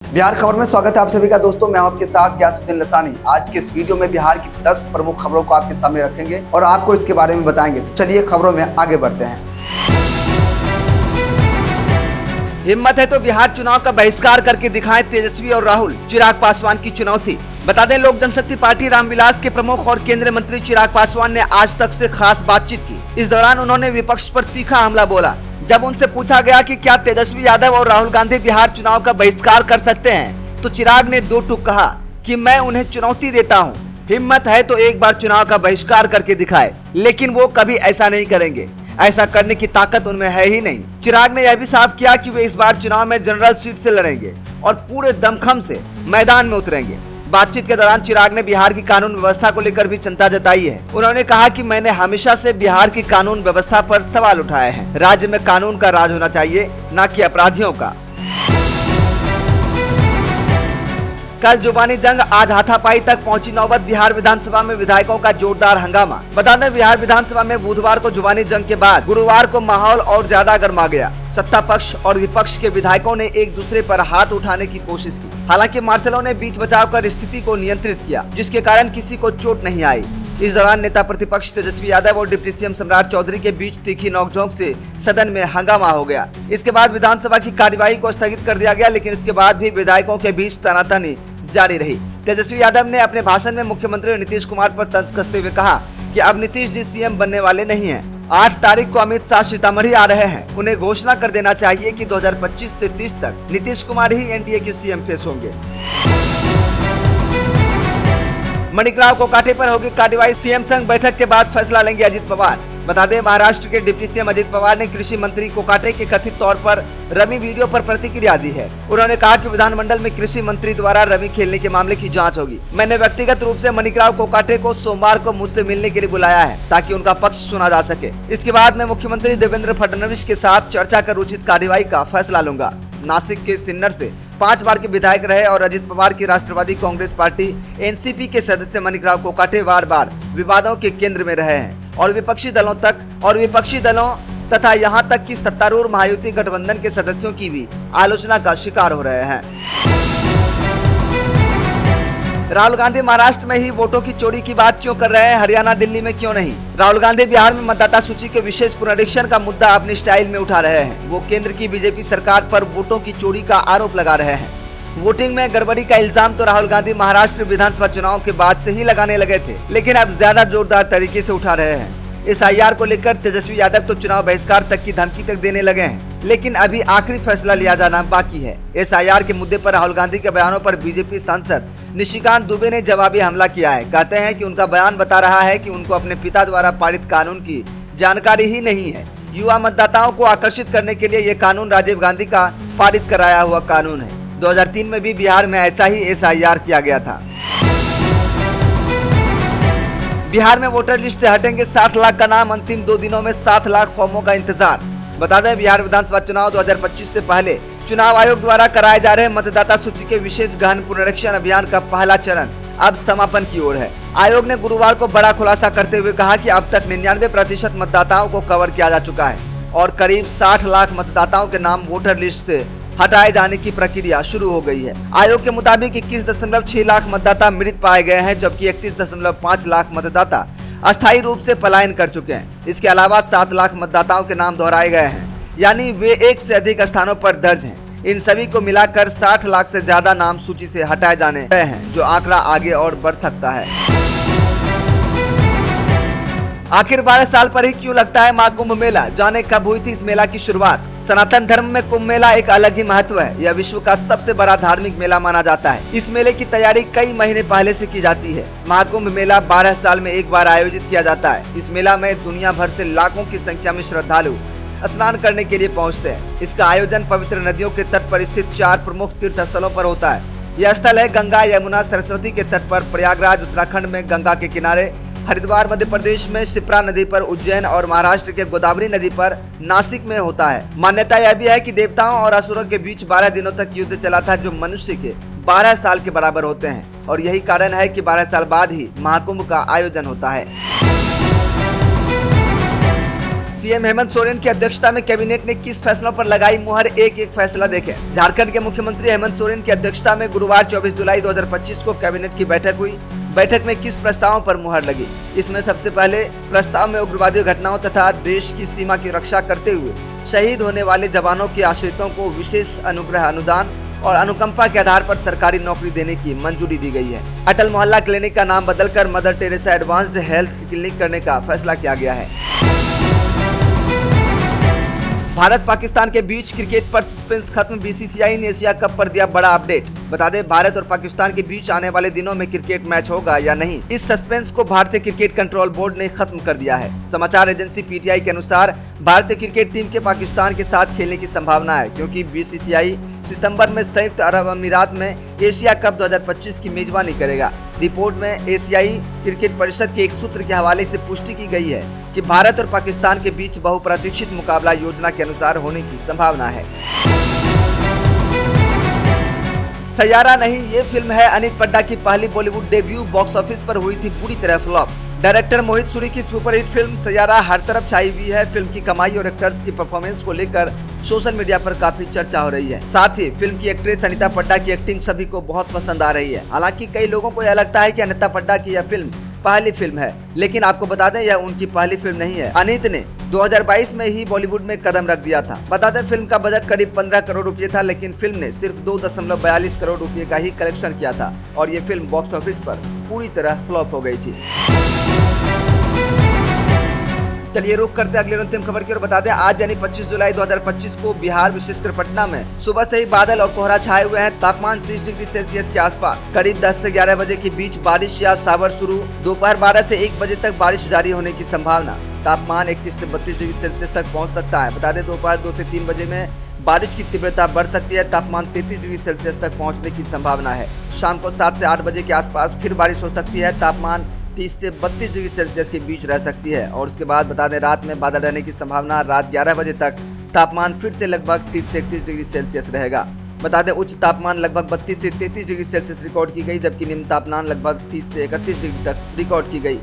बिहार खबर में स्वागत है आप सभी का दोस्तों। मैं हूं आपके साथ गयासुद्दीन लसानी। आज के इस वीडियो में बिहार की 10 प्रमुख खबरों को आपके सामने रखेंगे और आपको इसके बारे में बताएंगे। तो चलिए खबरों में आगे बढ़ते हैं। हिम्मत है तो बिहार चुनाव का बहिष्कार करके दिखाएं तेजस्वी और राहुल, चिराग पासवान की चुनौती। बता दें, लोक जनशक्ति पार्टी रामविलास के प्रमुख और केंद्रीय मंत्री चिराग पासवान ने आज तक से खास बातचीत की। इस दौरान उन्होंने विपक्ष पर तीखा हमला बोला। जब उनसे पूछा गया कि क्या तेजस्वी यादव और राहुल गांधी बिहार चुनाव का बहिष्कार कर सकते हैं, तो चिराग ने दो टूक कहा कि मैं उन्हें चुनौती देता हूं, हिम्मत है तो एक बार चुनाव का बहिष्कार करके दिखाए, लेकिन वो कभी ऐसा नहीं करेंगे। ऐसा करने की ताकत उनमें है ही नहीं। चिराग ने यह भी साफ किया कि वे इस बार चुनाव में जनरल सीट से लड़ेंगे और पूरे दमखम से मैदान में उतरेंगे। बातचीत के दौरान चिराग ने बिहार की कानून व्यवस्था को लेकर भी चिंता जताई है। उन्होंने कहा कि मैंने हमेशा से बिहार की कानून व्यवस्था पर सवाल उठाए हैं। राज्य में कानून का राज होना चाहिए, न कि अपराधियों का। कल जुबानी जंग आज हाथापाई तक पहुंची नौबत। बिहार विधानसभा में विधायकों का जोरदार हंगामा। बता दें, बिहार विधानसभा में बुधवार को जुबानी जंग के बाद गुरुवार को माहौल और ज्यादा गर्मा गया। सत्ता पक्ष और विपक्ष के विधायकों ने एक दूसरे पर हाथ उठाने की कोशिश की। हालांकि मार्शलों ने बीच बचाव कर स्थिति को नियंत्रित किया, जिसके कारण किसी को चोट नहीं आई। इस दौरान नेता प्रतिपक्ष तेजस्वी यादव और डिप्टी सीएम सम्राट चौधरी के बीच तीखी नोकझोंक से सदन में हंगामा हो गया। इसके बाद विधानसभा की कार्यवाही को स्थगित कर दिया गया, लेकिन इसके बाद भी विधायकों के बीच तनातनी जारी रही। तेजस्वी यादव ने अपने भाषण में मुख्यमंत्री नीतीश कुमार पर तंज कसते हुए कहा कि अब नीतीश जी सीएम बनने वाले नहीं हैं। 8 तारीख को अमित शाह सीतामढ़ी आ रहे हैं। उन्हें घोषणा कर देना चाहिए कि 2025 से 30 तक नीतीश कुमार ही एनडीए के सीएम फेस होंगे। मणिकराव कोकाटे पर होगी कार्रवाई। सीएम संग बैठक के बाद फैसला लेंगे अजित पवार। बता दें, महाराष्ट्र के डिप्टी सीएम अजित पवार ने कृषि मंत्री कोकाटे के कथित तौर पर रमी वीडियो पर प्रतिक्रिया दी है। उन्होंने कहा कि विधानमंडल में कृषि मंत्री द्वारा रमी खेलने के मामले की जांच होगी। मैंने व्यक्तिगत रूप से मणिकराव कोकाटे को सोमवार को मुझसे मिलने के लिए बुलाया है, ताकि उनका पक्ष सुना जा सके। इसके बाद मैं मुख्यमंत्री देवेंद्र फडणवीस के साथ चर्चा कर उचित कार्रवाई का फैसला लूंगा। नासिक के सिन्नर से 5 बार के विधायक रहे और अजित पवार की राष्ट्रवादी कांग्रेस पार्टी एनसीपी के सदस्य मणिकराव कोकाटे बार बार विवादों के केंद्र में रहे हैं और विपक्षी दलों तथा यहां तक कि सत्तारूढ़ महायुति गठबंधन के सदस्यों की भी आलोचना का शिकार हो रहे हैं। राहुल गांधी महाराष्ट्र में ही वोटों की चोरी की बात क्यों कर रहे हैं, हरियाणा दिल्ली में क्यों नहीं? राहुल गांधी बिहार में मतदाता सूची के विशेष पुनरीक्षण का मुद्दा अपनी स्टाइल में उठा रहे हैं। वो केंद्र की बीजेपी सरकार पर वोटों की चोरी का आरोप लगा रहे हैं। वोटिंग में गड़बड़ी का इल्जाम तो राहुल गांधी महाराष्ट्र विधानसभा चुनाव के बाद से ही लगाने लगे थे, लेकिन अब ज्यादा जोरदार तरीके से उठा रहे हैं। SIR को लेकर तेजस्वी यादव तो चुनाव बहिष्कार तक की धमकी तक देने लगे हैं, लेकिन अभी आखिरी फैसला लिया जाना बाकी है। SIR के मुद्दे पर राहुल गांधी के बयानों पर बीजेपी सांसद निशिकांत दुबे ने जवाबी हमला किया है। कहते हैं कि उनका बयान बता रहा है कि उनको अपने पिता द्वारा पारित कानून की जानकारी ही नहीं है। युवा मतदाताओं को आकर्षित करने के लिए ये कानून राजीव गांधी का पारित कराया हुआ कानून है। 2003 में भी बिहार में ऐसा ही SIR किया गया था। बिहार में वोटर लिस्ट से हटेंगे 60 लाख का नाम। अंतिम 2 दिनों में 7 लाख फॉर्मों का इंतजार। बता दें, बिहार विधानसभा चुनाव 2025 से पहले चुनाव आयोग द्वारा कराए जा रहे मतदाता सूची के विशेष गहन पुनरीक्षण अभियान का पहला चरण अब समापन की ओर है। आयोग ने गुरुवार को बड़ा खुलासा करते हुए कहा कि अब तक 99% मतदाताओं को कवर किया जा चुका है और करीब 60 लाख मतदाताओं के नाम वोटर लिस्ट से हटाए जाने की प्रक्रिया शुरू हो गई है। आयोग के मुताबिक 21.6 लाख मतदाता मृत पाए गए हैं, जबकि 31.5 लाख मतदाता अस्थायी रूप से पलायन कर चुके हैं। इसके अलावा 7 लाख मतदाताओं के नाम दोहराए गए हैं, यानी वे 1 से अधिक स्थानों पर दर्ज हैं। इन सभी को मिलाकर 60 लाख से ज्यादा नाम सूची से हटाए जाने गए हैं, जो आंकड़ा आगे और बढ़ सकता है। आखिर 12 साल पर ही क्यों लगता है मां कुंभ मेला, जाने कब हुई थी इस मेला की शुरुआत। सनातन धर्म में कुंभ मेला एक अलग ही महत्व है। यह विश्व का सबसे बड़ा धार्मिक मेला माना जाता है। इस मेले की तैयारी कई महीने पहले से की जाती है। महाकुंभ मेला 12 साल में एक बार आयोजित किया जाता है। इस मेला में दुनिया भर से लाखों की संख्या में श्रद्धालु स्नान करने के लिए पहुंचते हैं। इसका आयोजन पवित्र नदियों के तट पर स्थित 4 प्रमुख तीर्थ स्थलों पर होता है। यह स्थल है गंगा, यमुना, सरस्वती के तट पर प्रयागराज उत्तराखंड में गंगा के किनारे, हरिद्वार मध्य प्रदेश में शिप्रा नदी पर उज्जैन और महाराष्ट्र के गोदावरी नदी पर नासिक में होता है। मान्यता यह भी है कि देवताओं और असुरों के बीच 12 दिनों तक युद्ध चला था, जो मनुष्य के 12 साल के बराबर होते हैं, और यही कारण है कि 12 साल बाद ही महाकुंभ का आयोजन होता है। सीएम हेमंत सोरेन की अध्यक्षता में कैबिनेट ने किस फैसलों पर लगाई मुहर, एक एक फैसला देखें। झारखंड के मुख्यमंत्री हेमंत सोरेन की अध्यक्षता में गुरुवार 24 जुलाई 2025 को कैबिनेट की बैठक हुई। बैठक में किस प्रस्तावों पर मुहर लगी? इसमें सबसे पहले प्रस्ताव में उग्रवादी घटनाओं तथा देश की सीमा की रक्षा करते हुए शहीद होने वाले जवानों के आश्रितों को विशेष अनुग्रह अनुदान और अनुकंपा के आधार पर सरकारी नौकरी देने की मंजूरी दी गई है। अटल मोहल्ला क्लिनिक का नाम बदलकर mother Teresa advanced health clinic करने का फैसला किया गया है। भारत पाकिस्तान के बीच क्रिकेट पर सस्पेंस खत्म, बीसीसीआई ने एशिया कप पर दिया बड़ा अपडेट। बता दें, भारत और पाकिस्तान के बीच आने वाले दिनों में क्रिकेट मैच होगा या नहीं, इस सस्पेंस को भारतीय क्रिकेट कंट्रोल बोर्ड ने खत्म कर दिया है। समाचार एजेंसी पीटीआई के अनुसार भारतीय क्रिकेट टीम के पाकिस्तान के साथ खेलने की संभावना है, क्योंकि बीसीसीआई सितंबर में संयुक्त अरब अमीरात में एशिया कप 2025 की मेजबानी करेगा। रिपोर्ट में एशियाई क्रिकेट परिषद के एक सूत्र के हवाले से पुष्टि की गई है कि भारत और पाकिस्तान के बीच बहुप्रतीक्षित मुकाबला योजना के अनुसार होने की संभावना है। सैयारा नहीं, ये फिल्म है अनित पड्डा की पहली बॉलीवुड डेब्यू। बॉक्स ऑफिस पर हुई थी पूरी तरह फ्लॉप। डायरेक्टर मोहित सूरी की सुपरहिट फिल्म सैयारा हर तरफ छाई हुई है। फिल्म की कमाई और एक्टर्स की परफॉर्मेंस को लेकर सोशल मीडिया पर काफी चर्चा हो रही है। साथ ही फिल्म की एक्ट्रेस अनीता पड्डा की एक्टिंग सभी को बहुत पसंद आ रही है। हालांकि कई लोगों को यह लगता है कि अनीता पड्डा की यह फिल्म पहली फिल्म है, लेकिन आपको बता दें यह उनकी पहली फिल्म नहीं है। अनीत ने 2022 में ही बॉलीवुड में कदम रख दिया था। बता दें, फिल्म का बजट करीब 15 करोड़ रुपए था, लेकिन फिल्म ने सिर्फ 2.42 करोड़ रुपए का ही कलेक्शन किया था और ये फिल्म बॉक्स ऑफिस पर पूरी तरह फ्लॉप हो गई थी। चलिए रुक करते अगले अंतिम खबर की ओर। बता दें, आज यानी 25 जुलाई 2025 को बिहार विशेषकर पटना में सुबह से ही बादल और कोहरा छाए हुए हैं। तापमान 30 डिग्री सेल्सियस के आसपास। करीब 10 से 11 बजे के बीच बारिश या सावर शुरू। दोपहर 12 से 1 बजे तक बारिश जारी होने की संभावना। तापमान 31 से 32 डिग्री सेल्सियस तक पहुँच सकता है। बता दें, दोपहर 2 से 3 बजे में बारिश की तीव्रता बढ़ सकती है। तापमान 33 डिग्री सेल्सियस तक पहुँचने की संभावना है। शाम को 7 से 8 बजे के आसपास फिर बारिश हो सकती है। तापमान 30 से 32 डिग्री सेल्सियस के बीच रह सकती है। और उसके बाद बता दें, रात में बादल रहने की संभावना। रात 11 बजे तक तापमान फिर से लगभग 30 से 31 डिग्री सेल्सियस रहेगा। बता दें, उच्च तापमान लगभग 32 से 33 डिग्री सेल्सियस रिकॉर्ड की गई, जबकि निम्न तापमान लगभग 30 से 31 डिग्री तक रिकॉर्ड की गई।